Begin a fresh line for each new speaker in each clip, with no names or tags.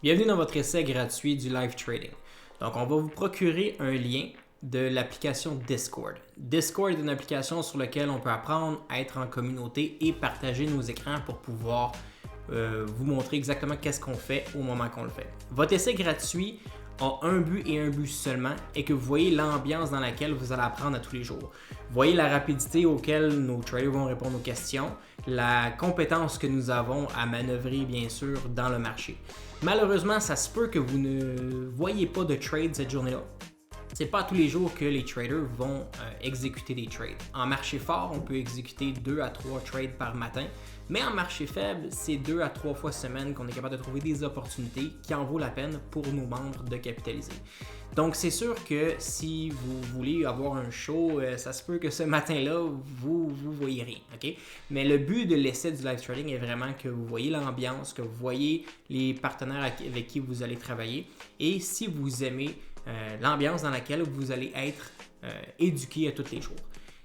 Bienvenue dans votre essai gratuit du live trading. Donc, on va vous procurer un lien de l'application Discord. Discord est une application sur laquelle on peut apprendre à être en communauté et partager nos écrans pour pouvoir vous montrer exactement qu'est-ce qu'on fait au moment qu'on le fait. Votre essai gratuit a un but et un but seulement, et que vous voyez l'ambiance dans laquelle vous allez apprendre à tous les jours. Vous voyez la rapidité auquel nos traders vont répondre aux questions, la compétence que nous avons à manœuvrer bien sûr dans le marché. Malheureusement, ça se peut que vous ne voyez pas de trade cette journée-là. C'est pas tous les jours que les traders vont exécuter des trades. En marché fort, on peut exécuter 2 à 3 trades par matin, mais en marché faible, c'est 2 à 3 fois semaine qu'on est capable de trouver des opportunités qui en vaut la peine pour nos membres de capitaliser. Donc c'est sûr que si vous voulez avoir un show, ça se peut que ce matin-là, vous voyez rien, ok? Mais le but de l'essai du live trading est vraiment que vous voyez l'ambiance, que vous voyez les partenaires avec qui vous allez travailler, et si vous aimez l'ambiance dans laquelle vous allez être éduqué à tous les jours.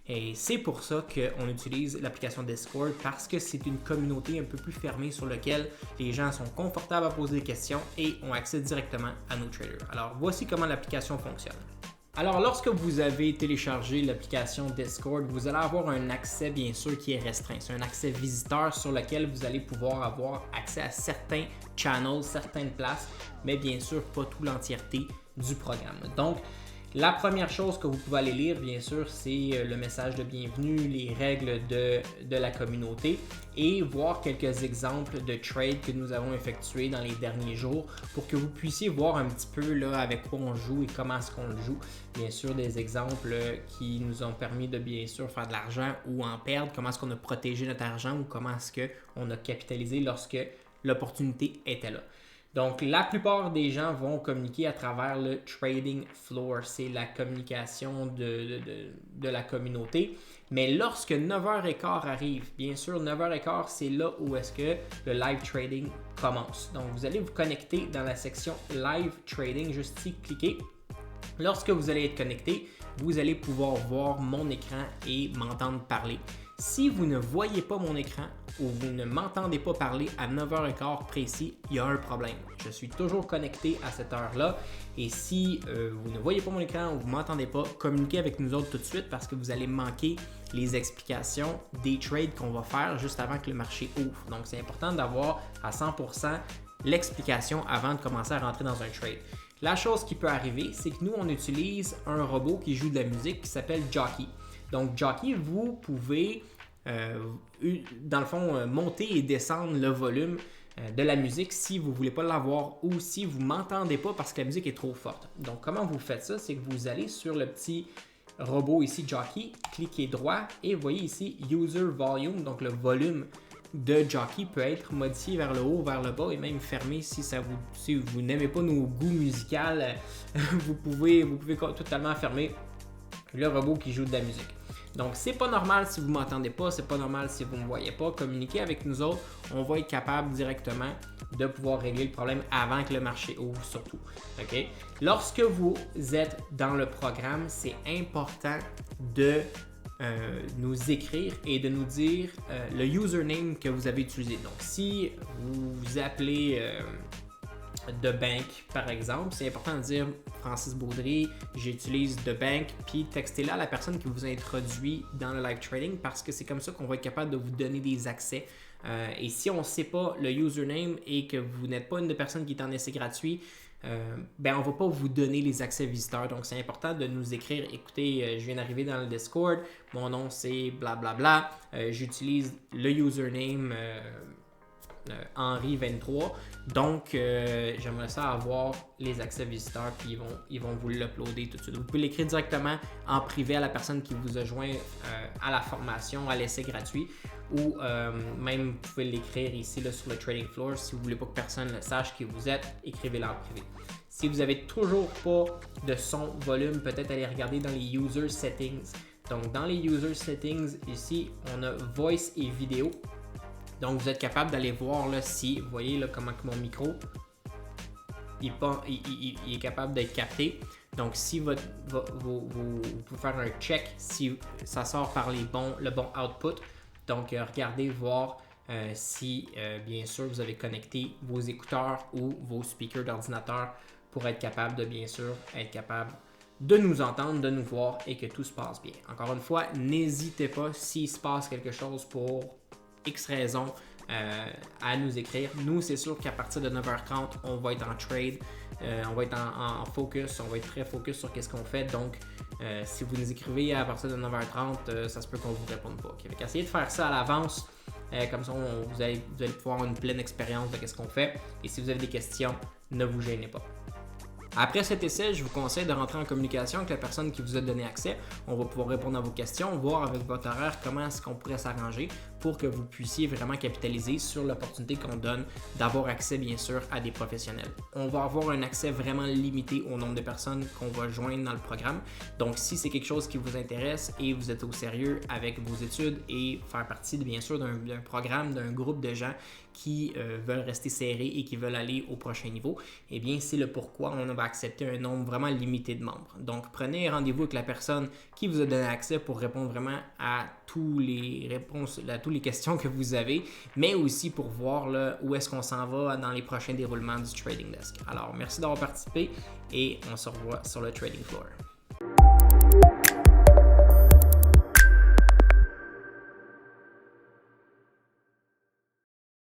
Et c'est pour ça qu'on utilise l'application Discord, parce que c'est une communauté un peu plus fermée sur laquelle les gens sont confortables à poser des questions et ont accès directement à nos traders. Alors voici comment l'application fonctionne. Alors, lorsque vous avez téléchargé l'application Discord, vous allez avoir un accès bien sûr qui est restreint. C'est un accès visiteur sur lequel vous allez pouvoir avoir accès à certains channels, certaines places, mais bien sûr pas toute l'entièreté du programme. Donc, la première chose que vous pouvez aller lire, bien sûr, c'est le message de bienvenue, les règles de la communauté et voir quelques exemples de trades que nous avons effectués dans les derniers jours pour que vous puissiez voir un petit peu là, avec quoi on joue et comment est-ce qu'on le joue. Bien sûr, des exemples qui nous ont permis de bien sûr faire de l'argent ou en perdre, comment est-ce qu'on a protégé notre argent ou comment est-ce qu'on a capitalisé lorsque l'opportunité était là. Donc, la plupart des gens vont communiquer à travers le trading floor. C'est la communication de la communauté. Mais lorsque 9h15 arrive, bien sûr, 9h15, c'est là où est-ce que le live trading commence. Donc, vous allez vous connecter dans la section live trading, juste ici, cliquez. Lorsque vous allez être connecté, vous allez pouvoir voir mon écran et m'entendre parler. Si vous ne voyez pas mon écran ou vous ne m'entendez pas parler à 9h15 précis, il y a un problème. Je suis toujours connecté à cette heure-là et si vous ne voyez pas mon écran ou vous ne m'entendez pas, communiquez avec nous autres tout de suite parce que vous allez manquer les explications des trades qu'on va faire juste avant que le marché ouvre. Donc, c'est important d'avoir à 100% l'explication avant de commencer à rentrer dans un trade. La chose qui peut arriver, c'est que nous, on utilise un robot qui joue de la musique qui s'appelle Jockey. Donc, Jockey, vous pouvez, dans le fond, monter et descendre le volume de la musique si vous ne voulez pas l'avoir ou si vous ne m'entendez pas parce que la musique est trop forte. Donc, comment vous faites ça? C'est que vous allez sur le petit robot ici, Jockey, cliquez droit et vous voyez ici User Volume, donc le volume de Jockey peut être modifié vers le haut, vers le bas et même fermé si vous n'aimez pas nos goûts musicaux, vous pouvez totalement fermer le robot qui joue de la musique. Donc, c'est pas normal si vous ne m'entendez pas, c'est pas normal si vous ne me voyez pas. Communiquez avec nous autres, on va être capable directement de pouvoir régler le problème avant que le marché ouvre surtout. Okay? Lorsque vous êtes dans le programme, c'est important de nous écrire et de nous dire le username que vous avez utilisé. Donc, si vous vous appelez The Bank, par exemple, c'est important de dire Francis Baudry, j'utilise The Bank, puis textez-la à la personne qui vous a introduit dans le live trading parce que c'est comme ça qu'on va être capable de vous donner des accès. Et si on ne sait pas le username et que vous n'êtes pas une des personnes qui est en essai gratuit, on ne va pas vous donner les accès visiteurs. Donc, c'est important de nous écrire. Écoutez, je viens d'arriver dans le Discord, mon nom c'est blablabla, j'utilise le username Henri23. Donc, j'aimerais ça avoir les accès visiteurs, puis ils vont vous l'uploader tout de suite. Vous pouvez l'écrire directement en privé à la personne qui vous a joint à la formation, à l'essai gratuit, ou même vous pouvez l'écrire ici là, sur le trading floor. Si vous ne voulez pas que personne ne sache qui vous êtes, écrivez-le en privé. Si vous n'avez toujours pas de son volume, peut-être aller regarder dans les user settings. Donc, dans les user settings, ici, on a voice et vidéo. Donc, vous êtes capable d'aller voir là, si vous voyez là, comment mon micro il est capable d'être capté. Donc, si vous pouvez faire un check si ça sort par le bon output. Donc, regardez, voir si bien sûr vous avez connecté vos écouteurs ou vos speakers d'ordinateur pour être capable de bien sûr être capable de nous entendre, de nous voir et que tout se passe bien. Encore une fois, n'hésitez pas s'il se passe quelque chose pour X raison à nous écrire. Nous, c'est sûr qu'à partir de 9h30, on va être en trade, on va être en focus, on va être très focus sur qu'est-ce qu'on fait. Donc, si vous nous écrivez à partir de 9h30, ça se peut qu'on ne vous réponde pas. Okay? Essayez de faire ça à l'avance. Comme ça, vous allez pouvoir avoir une pleine expérience de ce qu'on fait. Et si vous avez des questions, ne vous gênez pas. Après cet essai, je vous conseille de rentrer en communication avec la personne qui vous a donné accès. On va pouvoir répondre à vos questions, voir avec votre horaire comment est-ce qu'on pourrait s'arranger pour que vous puissiez vraiment capitaliser sur l'opportunité qu'on donne d'avoir accès, bien sûr, à des professionnels. On va avoir un accès vraiment limité au nombre de personnes qu'on va joindre dans le programme. Donc, si c'est quelque chose qui vous intéresse et vous êtes au sérieux avec vos études et faire partie, bien sûr, d'un programme, d'un groupe de gens qui veulent rester serrés et qui veulent aller au prochain niveau, eh bien, c'est le pourquoi on va accepter un nombre vraiment limité de membres. Donc, prenez rendez-vous avec la personne qui vous a donné accès pour répondre vraiment à toutes les questions que vous avez, mais aussi pour voir là, où est-ce qu'on s'en va dans les prochains déroulements du Trading Desk. Alors, merci d'avoir participé et on se revoit sur le Trading Floor.